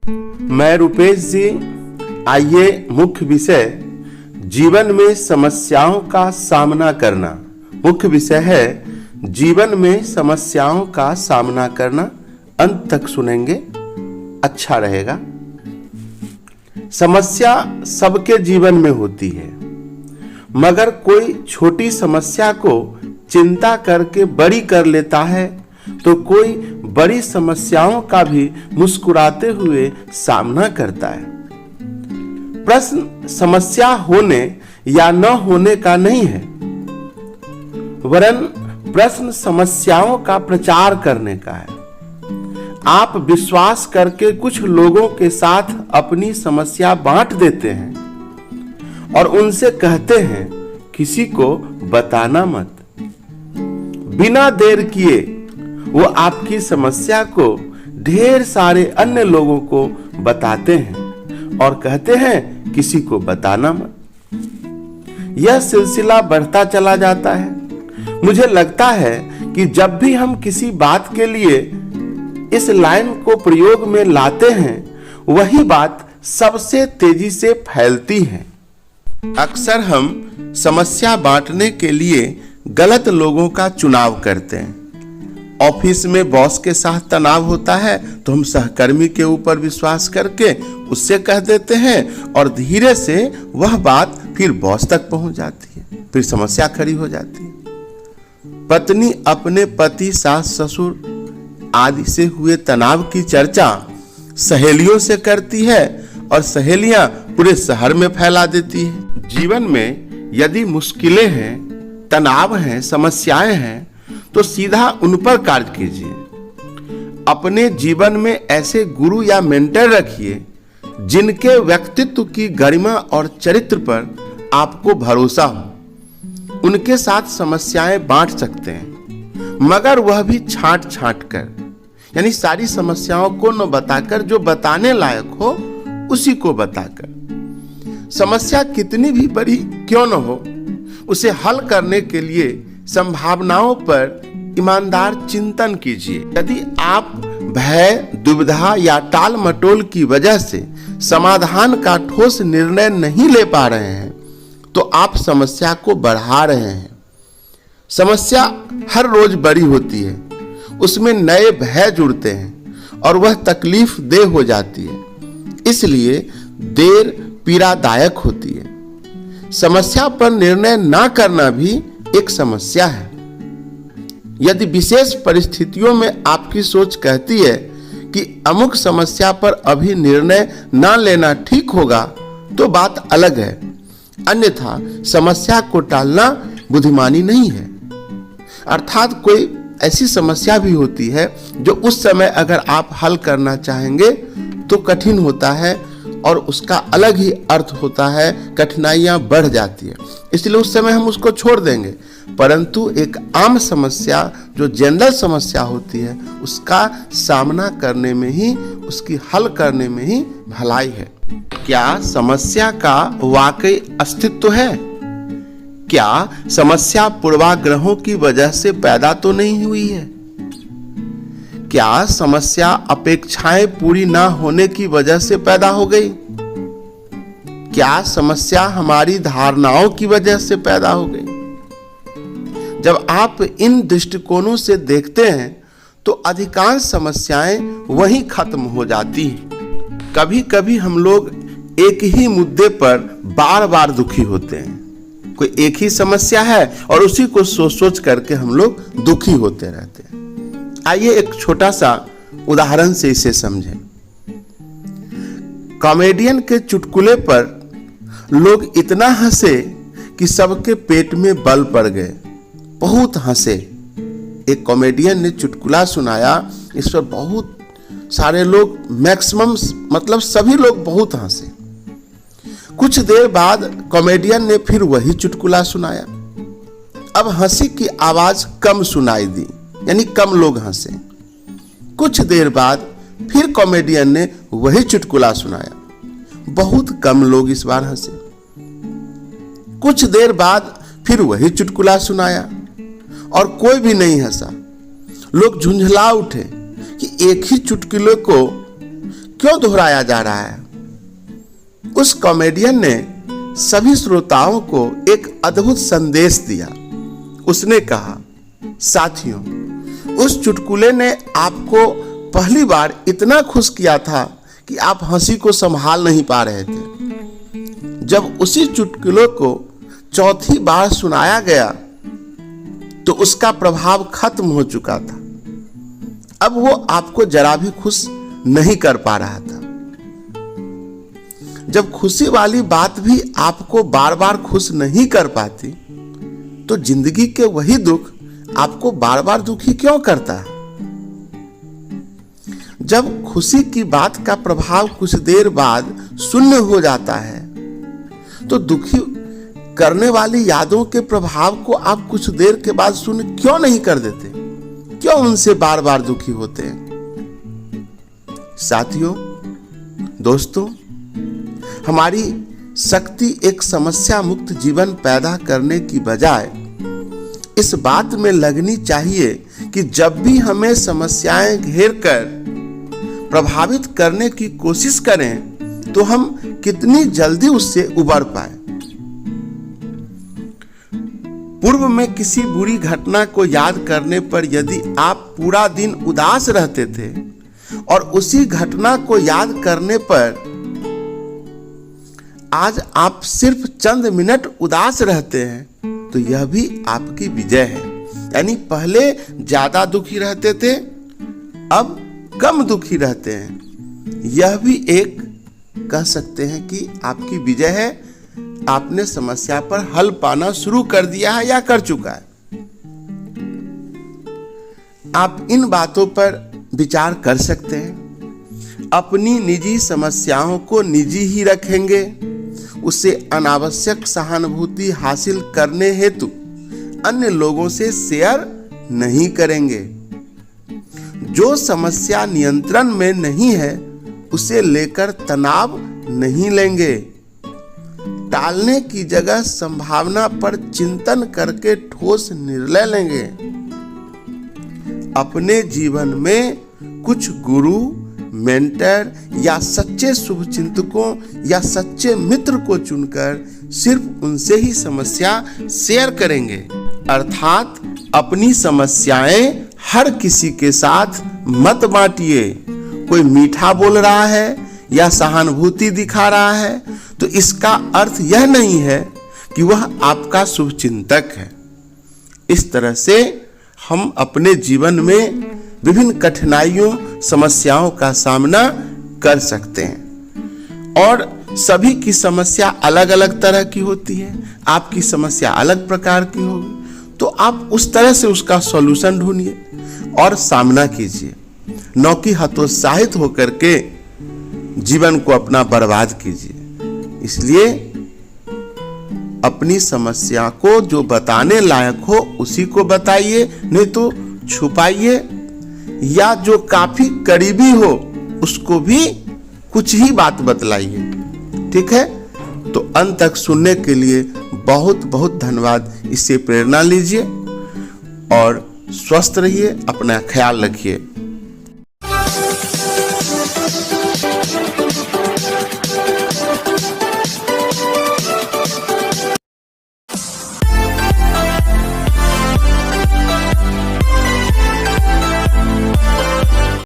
मैं रुपेश जी। आइए मुख्य विषय जीवन में समस्याओं का सामना करना। मुख्य विषय है जीवन में समस्याओं का सामना करना। अंत तक सुनेंगे, अच्छा रहेगा। समस्या सबके जीवन में होती है, मगर कोई छोटी समस्या को चिंता करके बड़ी कर लेता है तो कोई बड़ी समस्याओं का भी मुस्कुराते हुए सामना करता है। प्रश्न समस्या होने या न होने का नहीं है, वरन प्रश्न समस्याओं का प्रचार करने का है। आप विश्वास करके कुछ लोगों के साथ अपनी समस्या बांट देते हैं और उनसे कहते हैं किसी को बताना मत। बिना देर किए वो आपकी समस्या को ढेर सारे अन्य लोगों को बताते हैं और कहते हैं किसी को बताना मत। यह सिलसिला बढ़ता चला जाता है। मुझे लगता है कि जब भी हम किसी बात के लिए इस लाइन को प्रयोग में लाते हैं, वही बात सबसे तेजी से फैलती है। अक्सर हम समस्या बांटने के लिए गलत लोगों का चुनाव करते हैं। ऑफिस में बॉस के साथ तनाव होता है तो हम सहकर्मी के ऊपर विश्वास करके उससे कह देते हैं और धीरे से वह बात फिर बॉस तक पहुंच जाती है, फिर समस्या खड़ी हो जाती है। पत्नी अपने पति, सास, ससुर आदि से हुए तनाव की चर्चा सहेलियों से करती है और सहेलियां पूरे शहर में फैला देती है। जीवन में यदि मुश्किलें हैं, तनाव हैं, समस्याएं हैं तो सीधा उन पर कार्य कीजिए। अपने जीवन में ऐसे गुरु या मेंटर रखिए जिनके व्यक्तित्व की गरिमा और चरित्र पर आपको भरोसा हो। उनके साथ समस्याएं बांट सकते हैं, मगर वह भी छांट छांट कर, यानी सारी समस्याओं को न बताकर जो बताने लायक हो उसी को बताकर। समस्या कितनी भी बड़ी क्यों न हो, उसे हल करने के लिए संभावनाओं पर ईमानदार चिंतन कीजिए। यदि आप भय, दुविधा या टाल मटोल की वजह से समाधान का ठोस निर्णय नहीं ले पा रहे हैं तो आप समस्या को बढ़ा रहे हैं। समस्या हर रोज बड़ी होती है, उसमें नए भय जुड़ते हैं और वह तकलीफ देह हो जाती है, इसलिए देर पीड़ादायक होती है। समस्या पर निर्णय ना करना भी एक समस्या है। यदि विशेष परिस्थितियों में आपकी सोच कहती है कि अमुक समस्या पर अभी निर्णय ना लेना ठीक होगा तो बात अलग है, अन्यथा समस्या को टालना बुद्धिमानी नहीं है। अर्थात कोई ऐसी समस्या भी होती है जो उस समय अगर आप हल करना चाहेंगे तो कठिन होता है और उसका अलग ही अर्थ होता है, कठिनाइयां बढ़ जाती है, इसलिए उस समय हम उसको छोड़ देंगे। परंतु एक आम समस्या जो जनरल समस्या होती है, उसका सामना करने में ही, उसकी हल करने में ही भलाई है। क्या समस्या का वाकई अस्तित्व है? क्या समस्या पूर्वाग्रहों की वजह से पैदा तो नहीं हुई है? क्या समस्या अपेक्षाएं पूरी ना होने की वजह से पैदा हो गई? क्या समस्या हमारी धारणाओं की वजह से पैदा हो गई? जब आप इन दृष्टिकोणों से देखते हैं तो अधिकांश समस्याएं वहीं खत्म हो जाती हैं। कभी कभी हम लोग एक ही मुद्दे पर बार बार दुखी होते हैं। कोई एक ही समस्या है और उसी को सोच सोच करके हम लोग दुखी होते रहते हैं। आइए एक छोटा सा उदाहरण से इसे समझें। कॉमेडियन के चुटकुले पर लोग इतना हंसे कि सबके पेट में बल पड़ गए, बहुत हंसे। एक कॉमेडियन ने चुटकुला सुनाया, इस पर बहुत सारे लोग, मैक्सिमम मतलब सभी लोग बहुत हंसे। कुछ देर बाद कॉमेडियन ने फिर वही चुटकुला सुनाया। अब हंसी की आवाज कम सुनाई दी, यानी कम लोग हंसे। कुछ देर बाद फिर कॉमेडियन ने वही चुटकुला सुनाया, बहुत कम लोग इस बार हंसे। कुछ देर बाद फिर वही चुटकुला सुनाया और कोई भी नहीं हंसा। लोग झुंझला उठे कि एक ही चुटकुले को क्यों दोहराया जा रहा है? उस कॉमेडियन ने सभी श्रोताओं को एक अद्भुत संदेश दिया। उसने कहा, साथियों, उस चुटकुले ने आपको पहली बार इतना खुश किया था कि आप हंसी को संभाल नहीं पा रहे थे। जब उसी चुटकुले को चौथी बार सुनाया गया तो उसका प्रभाव खत्म हो चुका था। अब वो आपको जरा भी खुश नहीं कर पा रहा था। जब खुशी वाली बात भी आपको बार बार खुश नहीं कर पाती, तो जिंदगी के वही दुख आपको बार बार दुखी क्यों करता है? जब खुशी की बात का प्रभाव कुछ देर बाद शून्य हो जाता है, तो दुखी करने वाली यादों के प्रभाव को आप कुछ देर के बाद शून्य क्यों नहीं कर देते? क्यों उनसे बार बार दुखी होते हैं? साथियों, दोस्तों, हमारी शक्ति एक समस्या मुक्त जीवन पैदा करने की बजाय इस बात में लगनी चाहिए कि जब भी हमें समस्याएं घेर कर प्रभावित करने की कोशिश करें तो हम कितनी जल्दी उससे उबर पाए। पूर्व में किसी बुरी घटना को याद करने पर यदि आप पूरा दिन उदास रहते थे और उसी घटना को याद करने पर आज आप सिर्फ चंद मिनट उदास रहते हैं, तो यह भी आपकी विजय है। यानी पहले ज्यादा दुखी रहते थे, अब कम दुखी रहते हैं। यह भी एक कह सकते हैं कि आपकी विजय है। आपने समस्या पर हल पाना शुरू कर दिया है या कर चुका है। आप इन बातों पर विचार कर सकते हैं। अपनी निजी समस्याओं को निजी ही रखेंगे, उससे अनावश्यक सहानुभूति हासिल करने हेतु अन्य लोगों से शेयर नहीं करेंगे। जो समस्या नियंत्रण में नहीं है, उसे लेकर तनाव नहीं लेंगे। टालने की जगह संभावना पर चिंतन करके ठोस निर्णय लेंगे। अपने जीवन में कुछ गुरु, मेंटर या सच्चे शुभचिंतकों या सच्चे मित्र को चुनकर सिर्फ उनसे ही समस्या शेयर करेंगे। अर्थात अपनी समस्याएं हर किसी के साथ मत बांटिए। कोई मीठा बोल रहा है या सहानुभूति दिखा रहा है तो इसका अर्थ यह नहीं है कि वह आपका शुभचिंतक है। इस तरह से हम अपने जीवन में विभिन्न कठिनाइयों, समस्याओं का सामना कर सकते हैं। और सभी की समस्या अलग अलग तरह की होती है। आपकी समस्या अलग प्रकार की होगी, तो आप उस तरह से उसका सॉल्यूशन ढूंढिए और सामना कीजिए, न कि हतोत्साहित होकर के जीवन को अपना बर्बाद कीजिए। इसलिए अपनी समस्या को जो बताने लायक हो उसी को बताइए, नहीं तो छुपाइए, या जो काफी करीबी हो उसको भी कुछ ही बात बतलाइए। ठीक है? तो अंत तक सुनने के लिए बहुत बहुत धन्यवाद। इससे प्रेरणा लीजिए और स्वस्थ रहिए, अपना ख्याल रखिए।